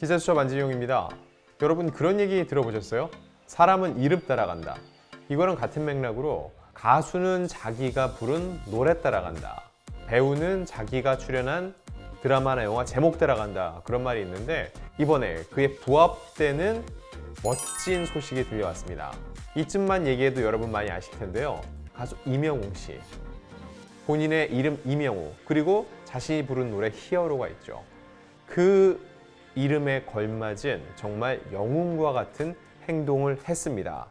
기사수첩 안진용입니다. 여러분 그런 얘기 들어보셨어요? 사람은 이름 따라간다. 이거랑 같은 맥락으로 가수는 자기가 부른 노래 따라간다. 배우는 자기가 출연한 드라마나 영화 제목 따라간다. 그런 말이 있는데 이번에 그에 부합되는 멋진 소식이 들려왔습니다. 이쯤만 얘기해도 여러분 많이 아실 텐데요. 가수 이명웅 씨. 본인의 이름 이명웅, 그리고 자신이 부른 노래 히어로가 있죠. 그 이름에 걸맞은 정말 영웅과 같은 행동을 했습니다.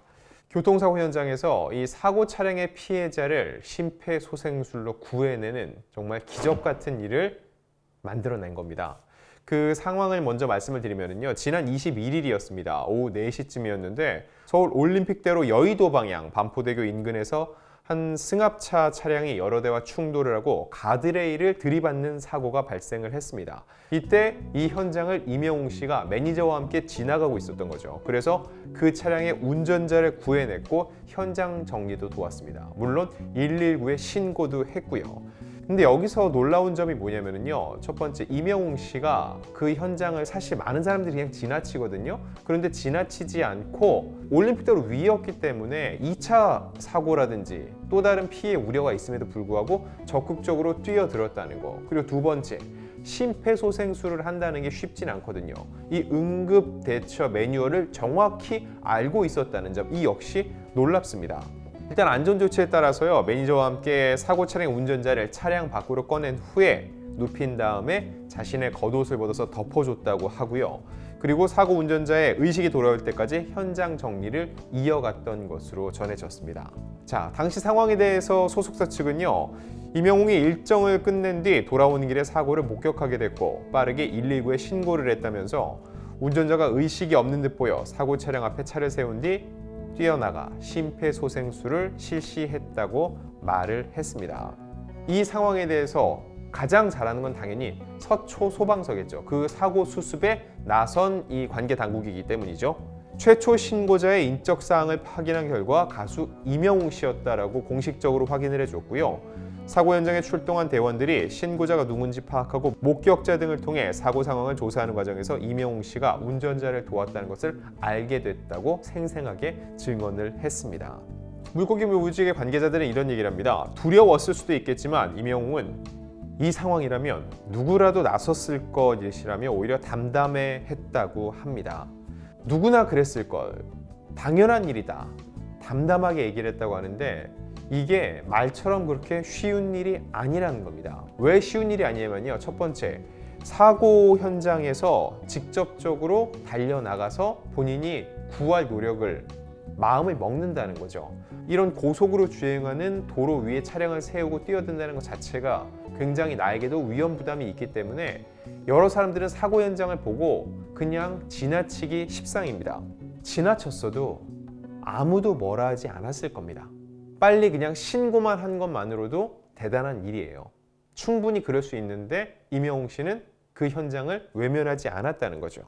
교통사고 현장에서 이 사고 차량의 피해자를 심폐소생술로 구해내는 정말 기적 같은 일을 만들어낸 겁니다. 그 상황을 먼저 말씀을 드리면요. 지난 21일이었습니다. 오후 4시쯤이었는데 서울 올림픽대로 여의도 방향 반포대교 인근에서 한 승합차 차량이 여러 대와 충돌을 하고 가드레일을 들이받는 사고가 발생을 했습니다. 이때 이 현장을 이명웅 씨가 매니저와 함께 지나가고 있었던 거죠. 그래서 그 차량의 운전자를 구해냈고 현장 정리도 도왔습니다. 물론 119에 신고도 했고요. 근데 여기서 놀라운 점이 뭐냐면요. 첫 번째, 이명웅 씨가 그 현장을 사실 많은 사람들이 그냥 지나치거든요. 그런데 지나치지 않고 올림픽대로 위였기 때문에 2차 사고라든지 또 다른 피해 우려가 있음에도 불구하고 적극적으로 뛰어들었다는 거. 그리고 두 번째, 심폐소생술을 한다는 게 쉽진 않거든요. 이 응급 대처 매뉴얼을 정확히 알고 있었다는 점, 이 역시 놀랍습니다. 일단 안전조치에 따라서요, 매니저와 함께 사고 차량 운전자를 차량 밖으로 꺼낸 후에 눕힌 다음에 자신의 겉옷을 벗어서 덮어줬다고 하고요. 그리고 사고 운전자의 의식이 돌아올 때까지 현장 정리를 이어갔던 것으로 전해졌습니다. 자, 당시 상황에 대해서 소속사 측은요, 이명웅이 일정을 끝낸 뒤 돌아오는 길에 사고를 목격하게 됐고 빠르게 119에 신고를 했다면서 운전자가 의식이 없는 듯 보여 사고 차량 앞에 차를 세운 뒤 뛰어나가 심폐소생술을 실시했다고 말을 했습니다. 이 상황에 대해서 가장 잘하는 건 당연히 서초 소방서겠죠. 그 사고 수습에 나선 이 관계 당국이기 때문이죠. 최초 신고자의 인적 사항을 확인한 결과 가수 이명웅 씨였다라고 공식적으로 확인을 해줬고요. 사고 현장에 출동한 대원들이 신고자가 누군지 파악하고 목격자 등을 통해 사고 상황을 조사하는 과정에서 이명웅 씨가 운전자를 도왔다는 것을 알게 됐다고 생생하게 증언을 했습니다. 물고기 뮤직의 관계자들은 이런 얘기를 합니다. 두려웠을 수도 있겠지만 이명웅은 이 상황이라면 누구라도 나섰을 것이라며 오히려 담담해했다고 합니다. 누구나 그랬을 걸, 당연한 일이다, 담담하게 얘기를 했다고 하는데 이게 말처럼 그렇게 쉬운 일이 아니라는 겁니다. 왜 쉬운 일이 아니냐면요. 첫 번째, 사고 현장에서 직접적으로 달려나가서 본인이 구할 노력을 마음을 먹는다는 거죠. 이런 고속으로 주행하는 도로 위에 차량을 세우고 뛰어든다는 것 자체가 굉장히 나에게도 위험 부담이 있기 때문에 여러 사람들은 사고 현장을 보고 그냥 지나치기 십상입니다. 지나쳤어도 아무도 뭐라 하지 않았을 겁니다. 빨리 그냥 신고만 한 것만으로도 대단한 일이에요. 충분히 그럴 수 있는데 이명웅 씨는 그 현장을 외면하지 않았다는 거죠.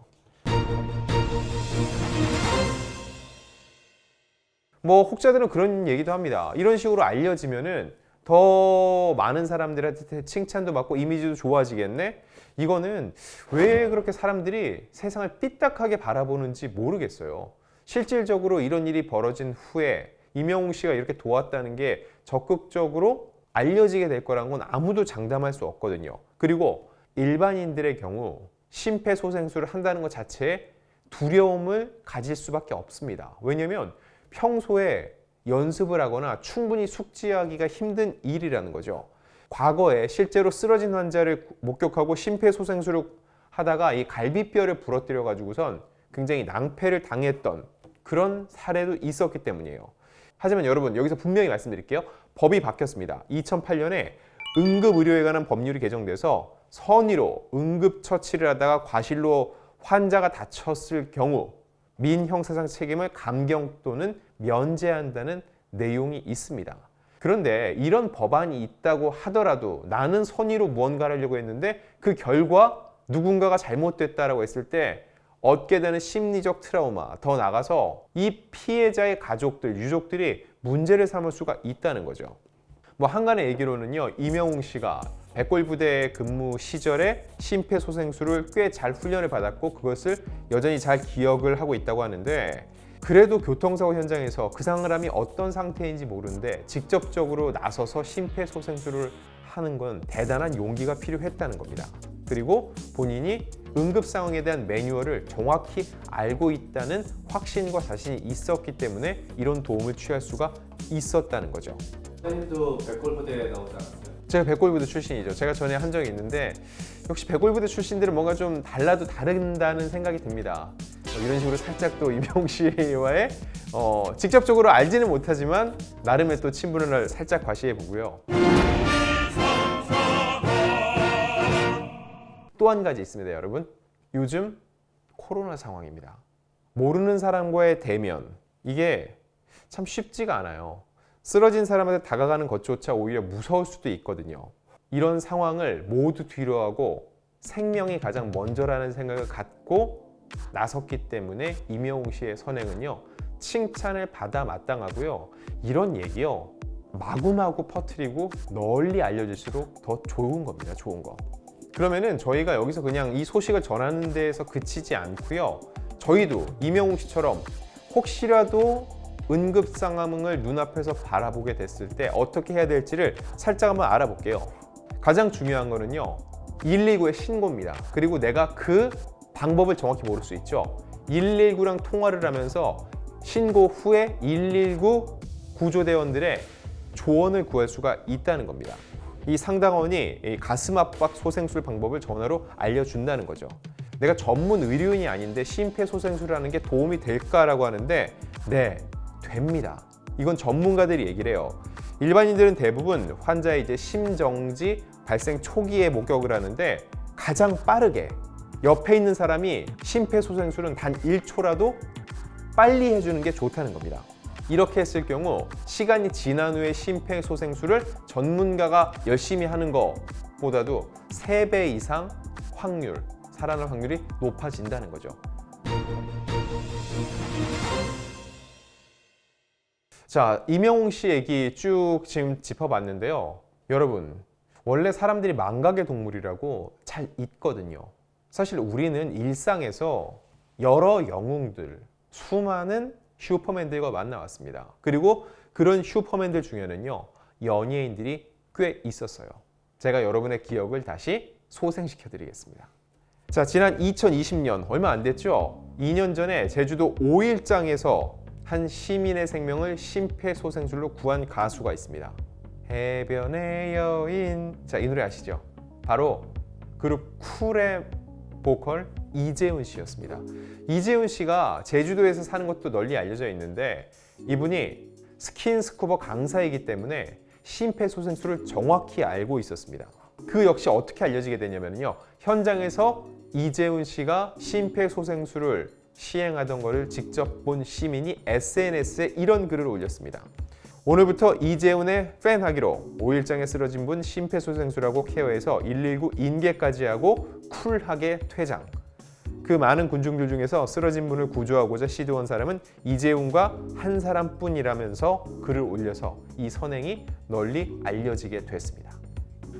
혹자들은 그런 얘기도 합니다. 이런 식으로 알려지면은 더 많은 사람들한테 칭찬도 받고 이미지도 좋아지겠네? 이거는 왜 그렇게 사람들이 세상을 삐딱하게 바라보는지 모르겠어요. 실질적으로 이런 일이 벌어진 후에 이명웅 씨가 이렇게 도왔다는 게 적극적으로 알려지게 될 거라는 건 아무도 장담할 수 없거든요. 그리고 일반인들의 경우 심폐소생술을 한다는 것 자체에 두려움을 가질 수밖에 없습니다. 왜냐하면 평소에 연습을 하거나 충분히 숙지하기가 힘든 일이라는 거죠. 과거에 실제로 쓰러진 환자를 목격하고 심폐소생술을 하다가 이 갈비뼈를 부러뜨려 가지고선 굉장히 낭패를 당했던 그런 사례도 있었기 때문이에요. 하지만 여러분, 여기서 분명히 말씀드릴게요. 법이 바뀌었습니다. 2008년에 응급의료에 관한 법률이 개정돼서 선의로 응급처치를 하다가 과실로 환자가 다쳤을 경우 민형사상 책임을 감경 또는 면제한다는 내용이 있습니다. 그런데 이런 법안이 있다고 하더라도 나는 선의로 무언가를 하려고 했는데 그 결과 누군가가 잘못됐다라고 했을 때 얻게 되는 심리적 트라우마, 더 나아가서 이 피해자의 가족들, 유족들이 문제를 삼을 수가 있다는 거죠. 한간의 얘기로는요, 이명웅 씨가 백골부대 근무 시절에 심폐소생술을 꽤 잘 훈련을 받았고 그것을 여전히 잘 기억을 하고 있다고 하는데, 그래도 교통사고 현장에서 그 사람이 어떤 상태인지 모르는데 직접적으로 나서서 심폐소생술을 하는 건 대단한 용기가 필요했다는 겁니다. 그리고 본인이 응급 상황에 대한 매뉴얼을 정확히 알고 있다는 확신과 자신이 있었기 때문에 이런 도움을 취할 수가 있었다는 거죠. 선생님도 백골부대에 나오지 않았어요? 제가 백골부대 출신이죠. 제가 전에 한 적이 있는데 역시 백골부대 출신들은 뭔가 좀 달라도 다른다는 생각이 듭니다. 이런 식으로 살짝 또 이병욱 씨와의 직접적으로 알지는 못하지만 나름의 또 친분을 살짝 과시해 보고요. 또 한 가지 있습니다, 여러분. 요즘 코로나 상황입니다. 모르는 사람과의 대면, 이게 참 쉽지가 않아요. 쓰러진 사람한테 다가가는 것조차 오히려 무서울 수도 있거든요. 이런 상황을 모두 뒤로하고 생명이 가장 먼저라는 생각을 갖고 나섰기 때문에 임영웅 씨의 선행은요, 칭찬을 받아 마땅하고요. 이런 얘기요, 마구마구 퍼뜨리고 널리 알려질수록 더 좋은 겁니다. 좋은 거. 그러면은 저희가 여기서 그냥 이 소식을 전하는 데에서 그치지 않고요. 저희도 임영웅 씨처럼 혹시라도 응급 상황을 눈앞에서 바라보게 됐을 때 어떻게 해야 될지를 살짝 한번 알아볼게요. 가장 중요한 거는요, 119의 신고입니다. 그리고 내가 그 방법을 정확히 모를 수 있죠. 119랑 통화를 하면서 신고 후에 119 구조대원들의 조언을 구할 수가 있다는 겁니다. 이 상담원이 이 가슴 압박 소생술 방법을 전화로 알려준다는 거죠. 내가 전문 의료인이 아닌데 심폐소생술을 하는 게 도움이 될까라고 하는데, 네, 됩니다. 이건 전문가들이 얘기를 해요. 일반인들은 대부분 환자의 이제 심정지 발생 초기에 목격을 하는데 가장 빠르게 옆에 있는 사람이 심폐소생술은 단 1초라도 빨리 해주는 게 좋다는 겁니다. 이렇게 했을 경우 시간이 지난 후에 심폐소생술을 전문가가 열심히 하는 것보다도 3배 이상 살아날 확률이 높아진다는 거죠. 자, 임영웅 씨 얘기 쭉 지금 짚어봤는데요. 여러분, 원래 사람들이 망각의 동물이라고 잘 있거든요. 사실 우리는 일상에서 여러 영웅들, 수많은 슈퍼맨들과 만나왔습니다. 그리고 그런 슈퍼맨들 중에는요, 연예인들이 꽤 있었어요. 제가 여러분의 기억을 다시 소생시켜 드리겠습니다. 자, 지난 2020년 얼마 안 됐죠? 2년 전에 제주도 5일장에서 한 시민의 생명을 심폐소생술로 구한 가수가 있습니다. 해변의 여인. 자, 이 노래 아시죠? 바로 그룹 쿨의 보컬 이재훈 씨였습니다. 이재훈 씨가 제주도에서 사는 것도 널리 알려져 있는데, 이분이 스킨스쿠버 강사이기 때문에 심폐소생술을 정확히 알고 있었습니다. 그 역시 어떻게 알려지게 되냐면요, 현장에서 이재훈 씨가 심폐소생술을 시행하던 것을 직접 본 시민이 SNS에 이런 글을 올렸습니다. 오늘부터 이재훈의 팬하기로 5일장에 쓰러진 분 심폐소생술하고 케어해서 119 인계까지 하고 쿨하게 퇴장. 그 많은 군중들 중에서 쓰러진 분을 구조하고자 시도한 사람은 이재훈과 한 사람뿐이라면서 글을 올려서 이 선행이 널리 알려지게 됐습니다.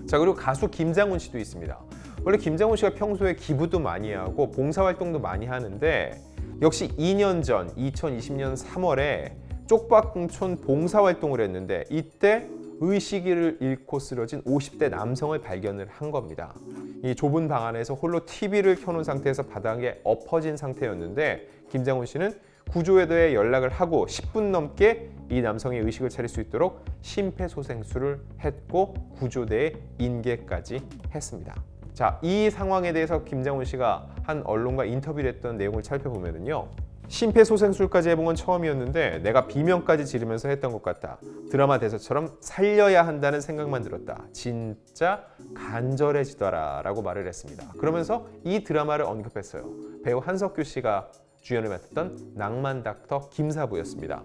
자, 그리고 가수 김장훈 씨도 있습니다. 원래 김장훈 씨가 평소에 기부도 많이 하고 봉사활동도 많이 하는데, 역시 2년 전 2020년 3월에 쪽박촌 봉사활동을 했는데 이때 의식을 잃고 쓰러진 50대 남성을 발견을 한 겁니다. 이 좁은 방 안에서 홀로 TV를 켜놓은 상태에서 바닥에 엎어진 상태였는데, 김장훈 씨는 구조에 대해 연락을 하고 10분 넘게 이 남성의 의식을 차릴 수 있도록 심폐소생술을 했고 구조대에 인계까지 했습니다. 자, 이 상황에 대해서 김장훈 씨가 한 언론과 인터뷰를 했던 내용을 살펴보면요, 심폐소생술까지 해본 건 처음이었는데 내가 비명까지 지르면서 했던 것 같다. 드라마 대사처럼 살려야 한다는 생각만 들었다. 진짜 간절해지더라 라고 말을 했습니다. 그러면서 이 드라마를 언급했어요. 배우 한석규 씨가 주연을 맡았던 낭만닥터 김사부였습니다.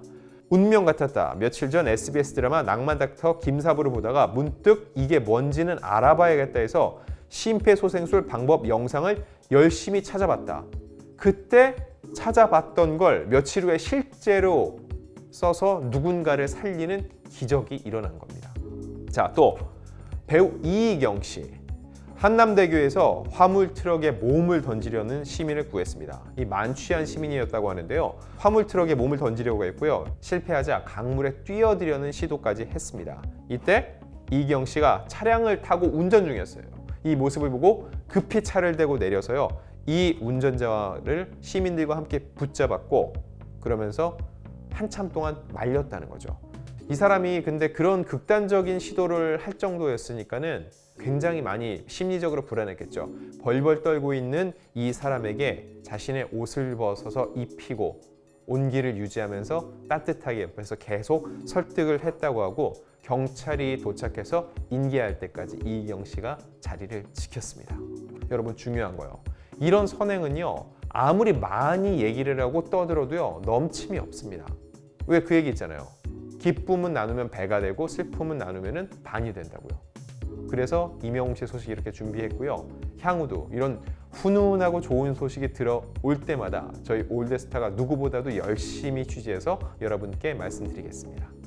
운명 같았다. 며칠 전 SBS 드라마 낭만닥터 김사부를 보다가 문득 이게 뭔지는 알아봐야겠다 해서 심폐소생술 방법 영상을 열심히 찾아봤다. 그때 찾아봤던 걸 며칠 후에 실제로 써서 누군가를 살리는 기적이 일어난 겁니다. 자, 또 배우 이희경 씨. 한남대교에서 화물 트럭에 몸을 던지려는 시민을 구했습니다. 이 만취한 시민이었다고 하는데요. 화물 트럭에 몸을 던지려고 했고요. 실패하자 강물에 뛰어들려는 시도까지 했습니다. 이때 이희경 씨가 차량을 타고 운전 중이었어요. 이 모습을 보고 급히 차를 대고 내려서요. 이 운전자를 시민들과 함께 붙잡았고 그러면서 한참 동안 말렸다는 거죠. 이 사람이 근데 그런 극단적인 시도를 할 정도였으니까는 굉장히 많이 심리적으로 불안했겠죠. 벌벌 떨고 있는 이 사람에게 자신의 옷을 벗어서 입히고 온기를 유지하면서 따뜻하게 옆에서 계속 설득을 했다고 하고 경찰이 도착해서 인계할 때까지 이희경 씨가 자리를 지켰습니다. 여러분 중요한 거요. 이런 선행은요. 아무리 많이 얘기를 하고 떠들어도요. 넘침이 없습니다. 왜 그 얘기 있잖아요. 기쁨은 나누면 배가 되고 슬픔은 나누면 반이 된다고요. 그래서 임영웅 씨 소식 이렇게 준비했고요. 향후도 이런 훈훈하고 좋은 소식이 들어올 때마다 저희 올드스타가 누구보다도 열심히 취재해서 여러분께 말씀드리겠습니다.